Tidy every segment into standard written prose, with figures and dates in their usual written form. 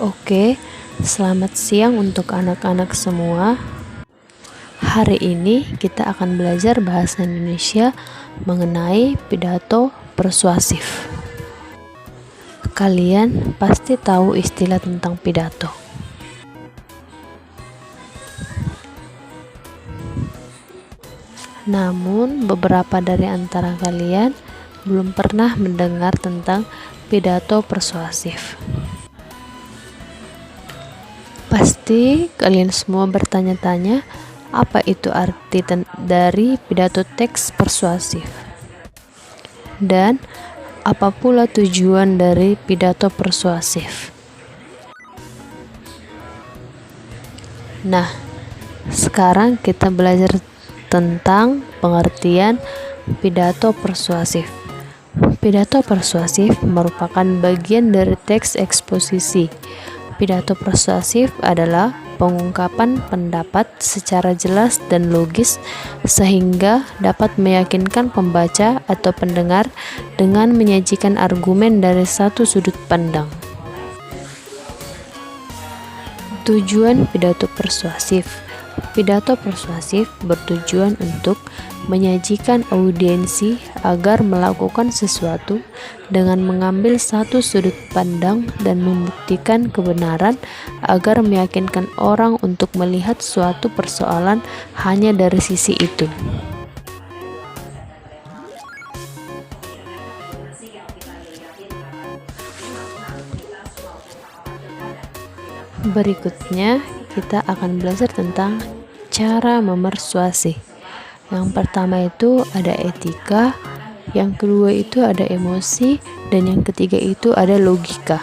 Oke, selamat siang untuk anak-anak semua. Hari ini kita akan belajar bahasa Indonesia mengenai pidato persuasif. Kalian pasti tahu istilah tentang pidato. Namun, beberapa dari antara kalian belum pernah mendengar tentang pidato persuasif. Pasti kalian semua bertanya-tanya, apa itu arti dari pidato teks persuasif? Dan apa pula tujuan dari pidato persuasif? Nah, sekarang kita belajar tentang pengertian pidato persuasif. Pidato persuasif merupakan bagian dari teks eksposisi. Pidato persuasif adalah pengungkapan pendapat secara jelas dan logis sehingga dapat meyakinkan pembaca atau pendengar dengan menyajikan argumen dari satu sudut pandang. Tujuan pidato persuasif. Pidato persuasif bertujuan untuk menyajikan audiensi agar melakukan sesuatu dengan mengambil satu sudut pandang dan membuktikan kebenaran agar meyakinkan orang untuk melihat suatu persoalan hanya dari sisi itu. Berikutnya kita akan belajar tentang cara memersuasi. Yang pertama itu ada etika, yang kedua itu ada emosi, dan yang ketiga itu ada logika.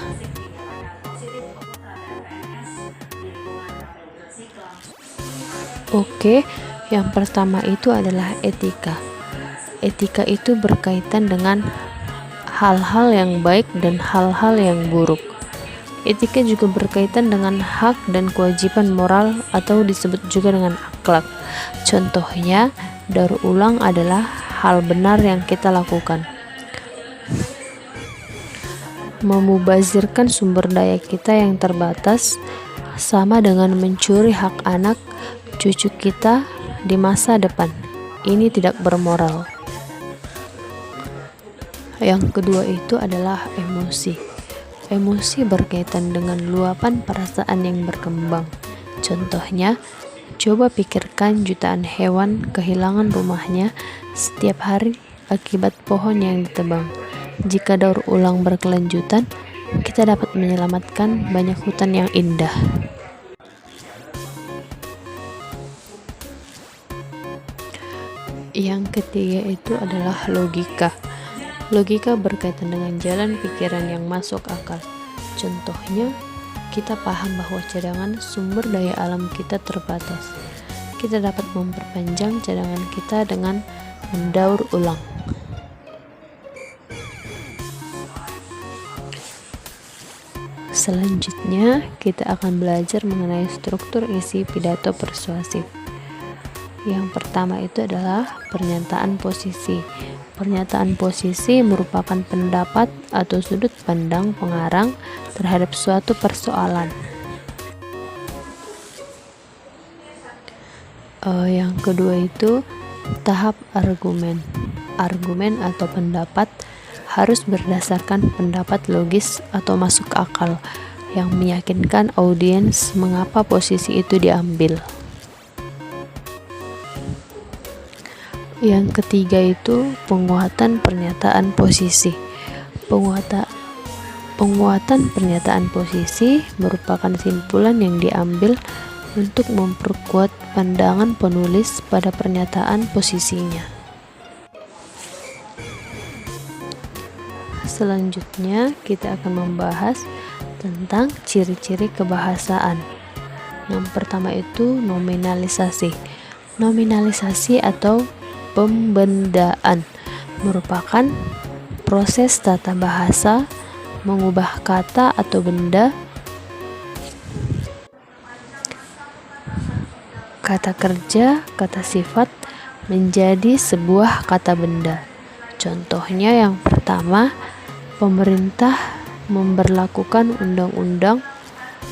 Oke, yang pertama itu adalah etika. Etika itu berkaitan dengan hal-hal yang baik dan hal-hal yang buruk. Etika juga berkaitan dengan hak dan kewajiban moral atau disebut juga dengan akhlak. Contohnya, daur ulang adalah hal benar yang kita lakukan. Memubazirkan sumber daya kita yang terbatas sama dengan mencuri hak anak cucu kita di masa depan. Ini tidak bermoral. Yang kedua itu adalah emosi. Emosi berkaitan dengan luapan perasaan yang berkembang. Contohnya, coba pikirkan jutaan hewan kehilangan rumahnya setiap hari akibat pohon yang ditebang. Jika daur ulang berkelanjutan, kita dapat menyelamatkan banyak hutan yang indah. Yang ketiga itu adalah logika. Logika berkaitan dengan jalan pikiran yang masuk akal. Contohnya, kita paham bahwa cadangan sumber daya alam kita terbatas. Kita dapat memperpanjang cadangan kita dengan mendaur ulang. Selanjutnya, kita akan belajar mengenai struktur isi pidato persuasif. Yang pertama itu adalah pernyataan posisi. Pernyataan posisi merupakan pendapat atau sudut pandang pengarang terhadap suatu persoalan. Yang kedua itu tahap argumen. Argumen atau pendapat harus berdasarkan pendapat logis atau masuk akal yang meyakinkan audiens mengapa posisi itu diambil. Yang ketiga itu penguatan pernyataan posisi. Penguatan pernyataan posisi merupakan simpulan yang diambil untuk memperkuat pandangan penulis pada pernyataan posisinya. Selanjutnya, kita akan membahas tentang ciri-ciri kebahasaan. Yang pertama itu nominalisasi. Nominalisasi atau pembendaan merupakan proses tata bahasa mengubah kata atau benda, kata kerja, kata sifat menjadi sebuah kata benda. Contohnya yang pertama, pemerintah memberlakukan undang-undang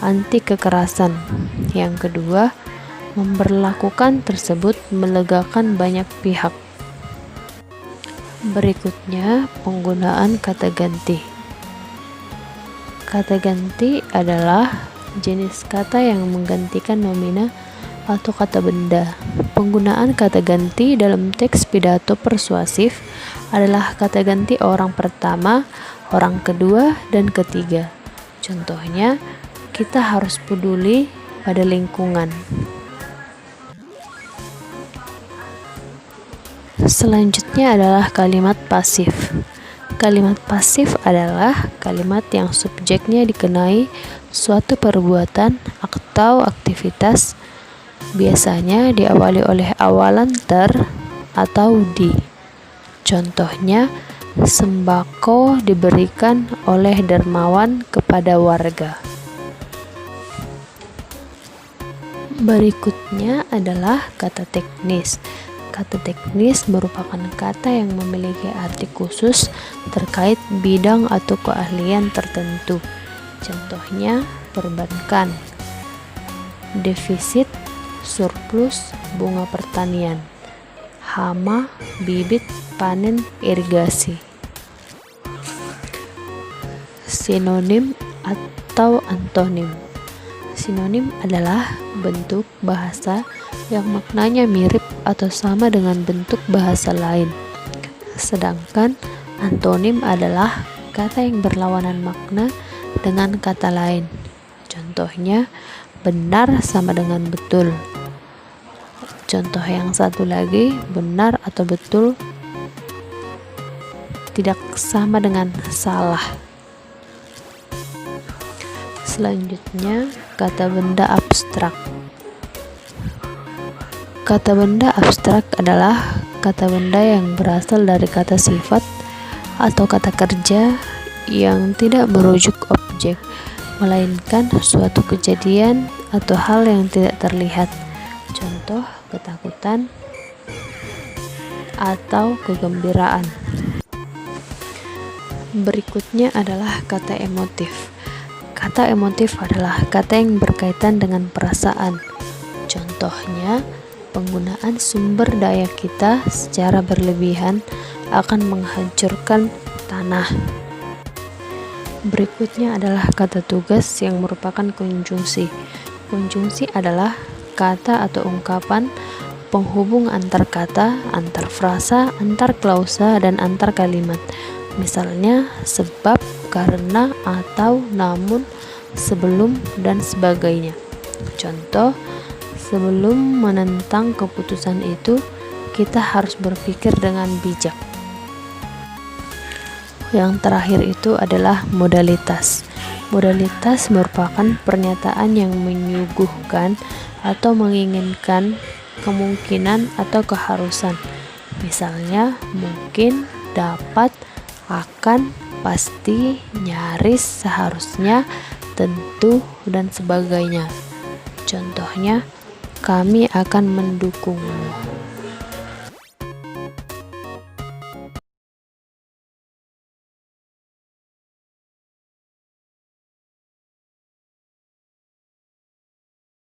anti kekerasan. Yang kedua, memberlakukan tersebut melegakan banyak pihak. Berikutnya, penggunaan kata ganti. Kata ganti adalah jenis kata yang menggantikan nomina atau kata benda. Penggunaan kata ganti dalam teks pidato persuasif adalah kata ganti orang pertama, orang kedua, dan ketiga. Contohnya, kita harus peduli pada lingkungan. Selanjutnya adalah kalimat pasif. Kalimat pasif adalah kalimat yang subjeknya dikenai suatu perbuatan atau aktivitas, biasanya diawali oleh awalan ter atau di. Contohnya, sembako diberikan oleh dermawan kepada warga. Berikutnya adalah kata teknis. Kata teknis merupakan kata yang memiliki arti khusus terkait bidang atau keahlian tertentu. Contohnya, perbankan, defisit, surplus, bunga pertanian, hama, bibit, panen, irigasi. Sinonim atau antonim. Sinonim adalah bentuk bahasa yang maknanya mirip atau sama dengan bentuk bahasa lain. Sedangkan antonim adalah kata yang berlawanan makna dengan kata lain. Contohnya, benar sama dengan betul. Contoh yang satu lagi, benar atau betul tidak sama dengan salah. Selanjutnya, kata benda abstrak. Kata benda abstrak adalah kata benda yang berasal dari kata sifat atau kata kerja yang tidak merujuk objek, melainkan suatu kejadian atau hal yang tidak terlihat. Contoh, ketakutan atau kegembiraan. Berikutnya adalah kata emotif. Kata emotif adalah kata yang berkaitan dengan perasaan. Contohnya, penggunaan sumber daya kita secara berlebihan akan menghancurkan tanah. Berikutnya adalah kata tugas yang merupakan konjungsi. Konjungsi adalah kata atau ungkapan penghubung antar kata, antar frasa, antar klausa, dan antar kalimat. Misalnya, sebab, karena, atau, namun, sebelum, dan sebagainya. Contoh, sebelum menentang keputusan itu, kita harus berpikir dengan bijak. Yang terakhir itu adalah modalitas. Modalitas merupakan pernyataan yang menyuguhkan atau menginginkan kemungkinan atau keharusan. Misalnya, mungkin, dapat, akan, pasti, nyaris, seharusnya, tentu, dan sebagainya. Contohnya, kami akan mendukungmu.